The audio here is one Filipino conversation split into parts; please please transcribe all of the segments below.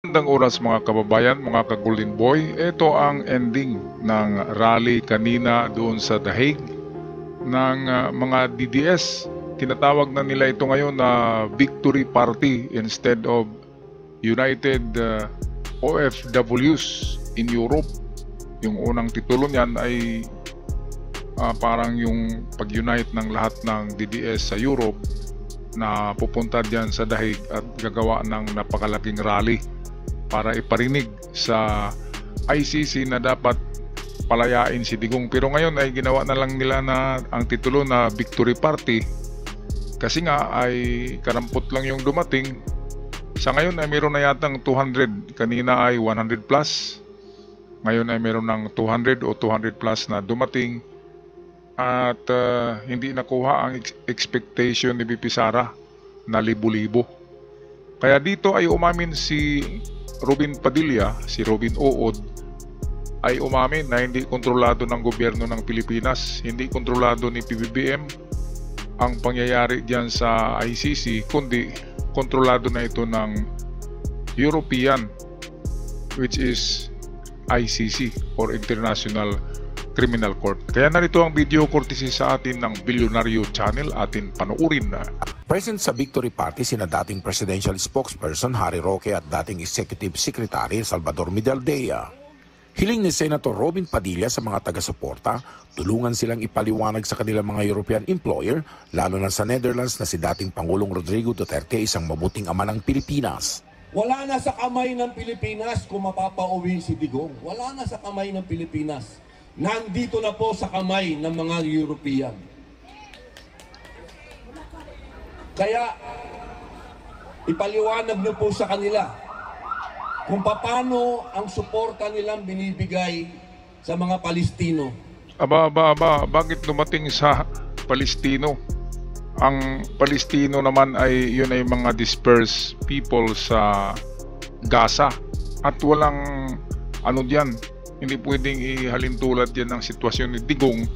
Magandang oras mga kababayan, mga ka-Golden Boy. Ito ang ending ng rally kanina doon sa The Hague ng mga DDS. Tinatawag na nila ito ngayon na Victory Party instead of United OFWs in Europe. Yung unang titulo niyan ay parang yung pag-unite ng lahat ng DDS sa Europe na pupunta diyan sa dahig at gagawa ng napakalaking rally para iparinig sa ICC na dapat palayain si Digong. Pero ngayon ay ginawa na lang nila na ang titulo na Victory Party kasi nga ay karampot lang yung dumating. Sa ngayon ay meron na yatang 200, kanina ay 100 plus, ngayon ay meron ng 200 o 200 plus na dumating. At hindi nakuha ang expectation ni BP Sara na libo-libo. Kaya dito ay umamin si Robin Padilla, si Robin Uod, ay umamin na hindi kontrolado ng gobyerno ng Pilipinas, hindi kontrolado ni PBBM ang pangyayari diyan sa ICC, kundi kontrolado na ito ng European, which is ICC or International Criminal Court. Kaya narito ang video courtesy sa atin ng Bilyonaryo Channel, atin panoorin na. Present sa Victory Party sina dating Presidential Spokesperson Harry Roque at dating Executive Secretary Salvador Medaldea. Hiling ni Senator Robin Padilla sa mga taga-suporta, tulungan silang ipaliwanag sa kanilang mga European employer, lalo na sa Netherlands na si dating Pangulong Rodrigo Duterte isang mabuting ama ng Pilipinas. Wala na sa kamay ng Pilipinas kung mapapauwi si Digong. Wala na sa kamay ng Pilipinas. Nandito na po sa kamay ng mga European. Kaya, ipaliwanag niyo po sa kanila kung paano ang suporta nilang binibigay sa mga Palestino. Bakit dumating sa Palestino? Ang Palestino naman ay yun ay mga dispersed people sa Gaza. At walang ano diyan, hindi pwedeng ihalin tulad yan ng sitwasyon ni Digong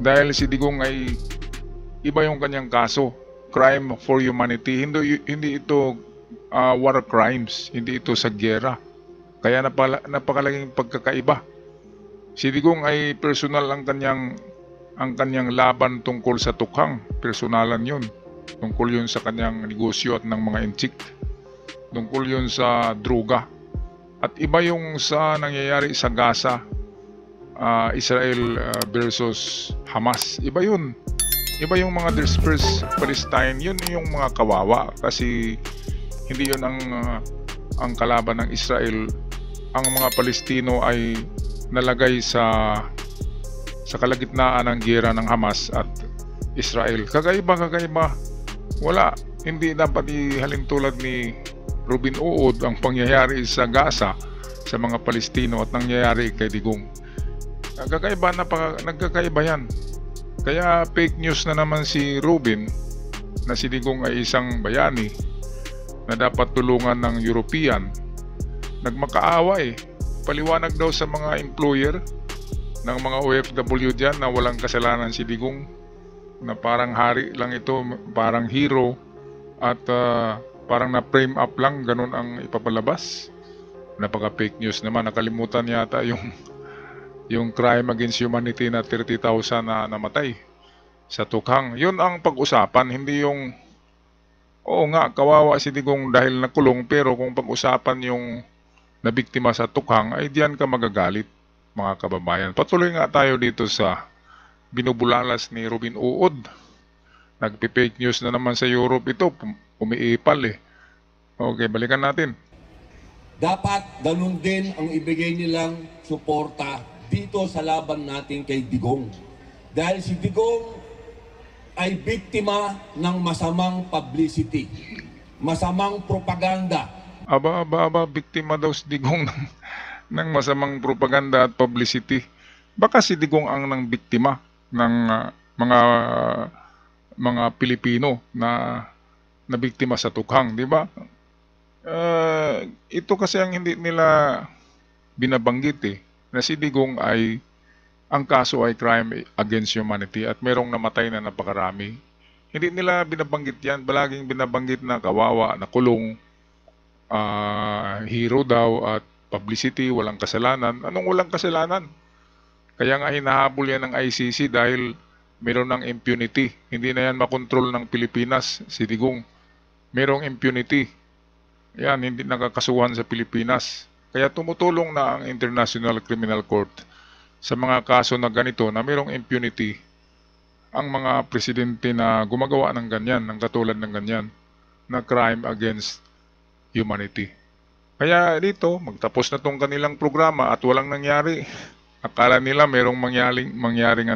dahil si Digong ay iba yung kanyang kaso, crime for humanity. Hindi ito war crimes, hindi ito sa giyera. Kaya napakalaking pagkakaiba. Si Digong ay personal ang kanyang laban tungkol sa tukhang, personalan yun. Tungkol yun sa kanyang negosyo at ng mga inchik. Tungkol yun sa droga. At iba yung sa nangyayari sa Gaza, Israel versus Hamas. Iba yun. Iba yung mga dispersed Palestine. Yun yung mga kawawa. Kasi hindi yun ang kalaban ng Israel. Ang mga Palestino ay nalagay sa kalagitnaan ng giyera ng Hamas at Israel. Kakaiba. Wala. Hindi dapat ihalin tulad ni Robin Uod ang pangyayari sa Gaza sa mga Palestino at nangyayari kay Digong. Nagkakaiba yan. Kaya fake news na naman si Robin na si Digong ay isang bayani na dapat tulungan ng European. Nagmakaawa Paliwanag daw sa mga employer ng mga OFW dyan na walang kasalanan si Digong, na parang hari lang ito, parang hero, at parang na-frame up lang, ganun ang ipapalabas. Napaka-fake news naman. Nakalimutan yata yung crime against humanity na 30,000 na namatay sa tukhang. Yun ang pag-usapan, hindi yung oo nga, kawawa si Digong dahil nakulong, pero kung pag-usapan yung nabiktima sa tukhang, ay diyan ka magagalit, mga kababayan. Patuloy nga tayo dito sa binubulalas ni Robin Uod. Nagpi-fake news na naman sa Europe ito, umiipal Okay, balikan natin. Dapat ganun din ang ibigay nilang suporta dito sa laban natin kay Digong. Dahil si Digong ay biktima ng masamang publicity, masamang propaganda. Biktima daw si Digong ng masamang propaganda at publicity. Baka si Digong ang nang biktima ng mga Pilipino na biktima sa tukhang, di ba? Ito kasi ang hindi nila binabanggit na si Digong ay ang kaso ay crime against humanity at merong namatay na napakarami. Hindi nila binabanggit yan, palaging binabanggit na kawawa, na kulong. hero daw at publicity, walang kasalanan. Anong walang kasalanan? Kaya nga hinahabol yan ng ICC dahil meron ng impunity. Hindi na yan makontrol ng Pilipinas, si Digong. Merong impunity. Yan, hindi nakakasuhan sa Pilipinas. Kaya tumutulong na ang International Criminal Court sa mga kaso na ganito na merong impunity ang mga presidente na gumagawa ng ganyan, ng katulad ng ganyan, na crime against humanity. Kaya dito, magtapos na tong kanilang programa at walang nangyari. Akala nila merong mangyaring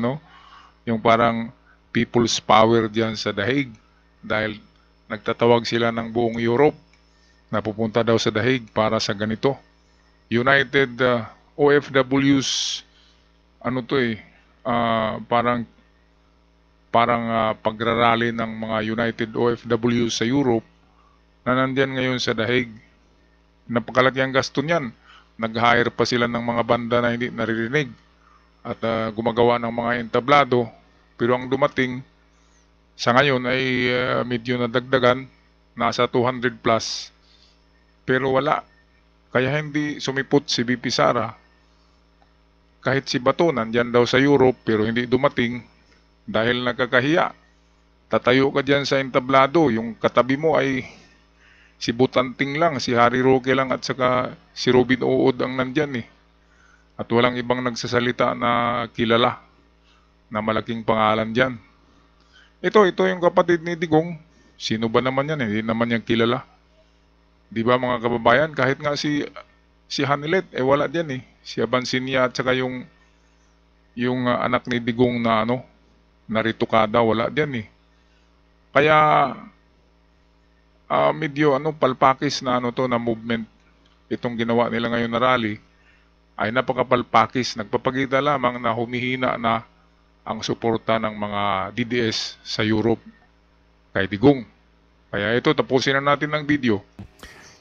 yung parang people's power diyan sa Dahig dahil nagtatawag sila ng buong Europe na pupunta daw sa Dahig para sa ganito. United OFWs parang pagrarally ng mga United OFWs sa Europe na nandyan ngayon sa Dahig. Napakalaki ang gasto niyan. Nag-hire pa sila ng mga banda na hindi naririnig at gumagawa ng mga entablado. Pero ang dumating sa ngayon ay medyo nadagdagan, nasa 200 plus. Pero wala. Kaya hindi sumipot si BP Sara. Kahit si Bato nandyan daw sa Europe pero hindi dumating dahil nakakahiya. Tatayo ka dyan sa entablado, yung katabi mo ay si Butanting lang, si Harry Roque lang at saka si Robin Uod ang nandyan eh. At walang ibang nagsasalita na kilala na malaking pangalan dyan. Ito yung kapatid ni Digong. Sino ba naman yan? Hindi naman yan kilala. Di ba mga kababayan? Kahit nga si Hanilet, wala dyan eh. Si Abansinia at saka yung anak ni Digong na naritukada, wala dyan eh. Kaya medyo palpakis na na movement itong ginawa nila ngayon na rally ay napakapalpakis. Nagpapakita lamang na humihina na ang suporta ng mga DDS sa Europe kay Digong. Kaya ito, tapusin na natin ng video.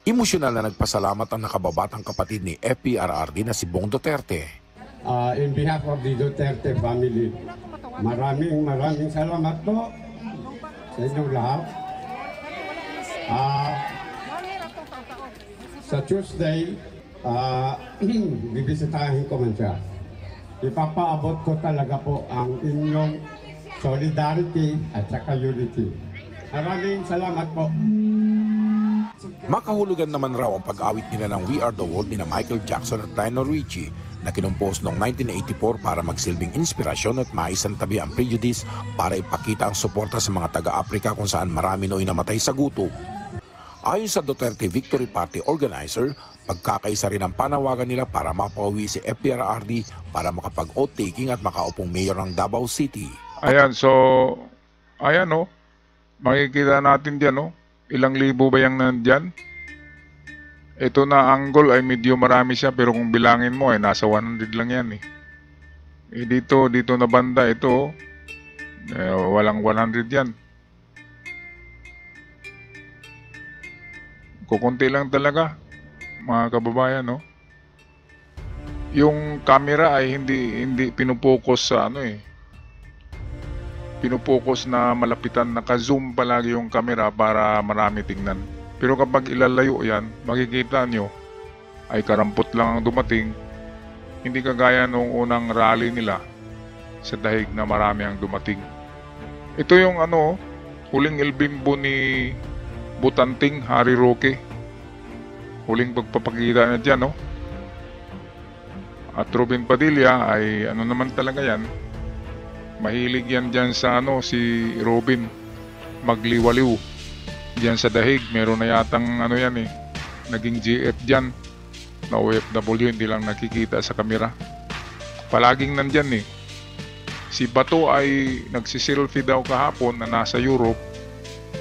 Emosyonal na nagpasalamat ang nakababatang kapatid ni FPRRD na si Bong Duterte. In behalf of the Duterte family, maraming salamat po sa inyong lahat. Sa Tuesday, bibisitahin ko man siya. Ipapaabot ko talaga po ang inyong solidarity at saka unity. Maraming salamat po. Makahulugan naman raw ang pag-awit nila ng We Are the World ni Michael Jackson at Lionel Richie na kinumpos noong 1984 para magsilbing inspirasyon at maisantabi ang prejudice para ipakita ang suporta sa mga taga-Afrika kung saan marami noy namatay sa gutom. Ayon sa Duterte Victory Party organizer, pagkakaisa rin ang panawagan nila para mapauwi si FPRRD para makapag-oath taking at makaupong mayor ng Davao City. Ayan, so, makikita natin dyan, ilang libo ba yung nandyan? Ito na angle ay medyo marami siya pero kung bilangin mo ay nasa 100 lang yan eh. Dito na banda ito, walang 100 yan. Kukunti lang talaga, mga kababayan, Yung camera ay hindi pinupokus sa pinupokus na malapitan, naka-zoom palagi yung camera para marami tingnan. Pero kapag ilalayo yan, makikita nyo ay karampot lang ang dumating. Hindi kagaya nung unang rally nila sa Dahig na marami ang dumating. Ito yung huling ilbimbo ni Butanting, Harry Roque. Huling pagpapakita na dyan, At Robin Padilla ay naman talaga yan. Mahilig yan dyan sa si Robin magliwaliw dyan sa Dahig. Meron na yatang naging GF dyan na OFW, hindi lang nakikita sa kamera. Palaging nandyan eh. Si Bato ay nagsiselfie daw kahapon na nasa Europe,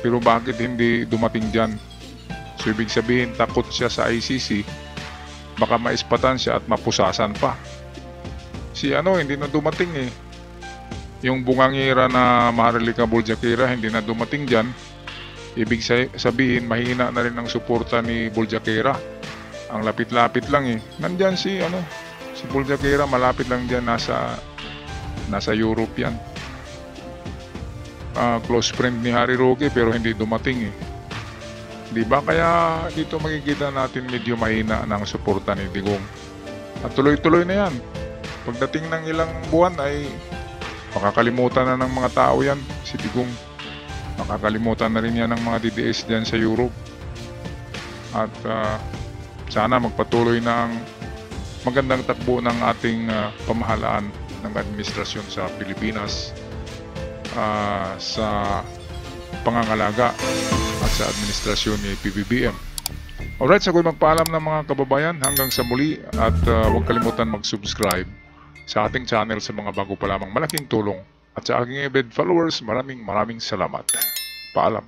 pero bakit hindi dumating dyan? So ibig sabihin takot siya sa ICC, baka maispatan siya at mapusasan pa. Si hindi na dumating eh. Yung bungangira na Maharlika Boljakera hindi na dumating dyan. Ibig sabihin mahina na rin ang suporta ni Boljakera. Ang lapit-lapit lang eh. Nandyan si Boljakera, malapit lang dyan, nasa Europe yan. Close friend ni Harry Roque pero hindi dumating eh. Di ba? Kaya dito makikita natin medyo mahina ng suporta ni Digong. At tuloy-tuloy na yan. Pagdating ng ilang buwan ay makakalimutan na ng mga tao yan, si Digong. Makakalimutan na rin yan ng mga DDS dyan sa Europe. At sana magpatuloy ng magandang takbo ng ating pamahalaan ng administrasyon sa Pilipinas sa pangangalaga at sa administrasyon ni PBBM. Alright, so ako'y magpaalam ng mga kababayan hanggang sa muli at huwag kalimutan mag-subscribe sa ating channel sa mga bago pa lamang malaking tulong. At sa aking avid followers, maraming salamat. Paalam.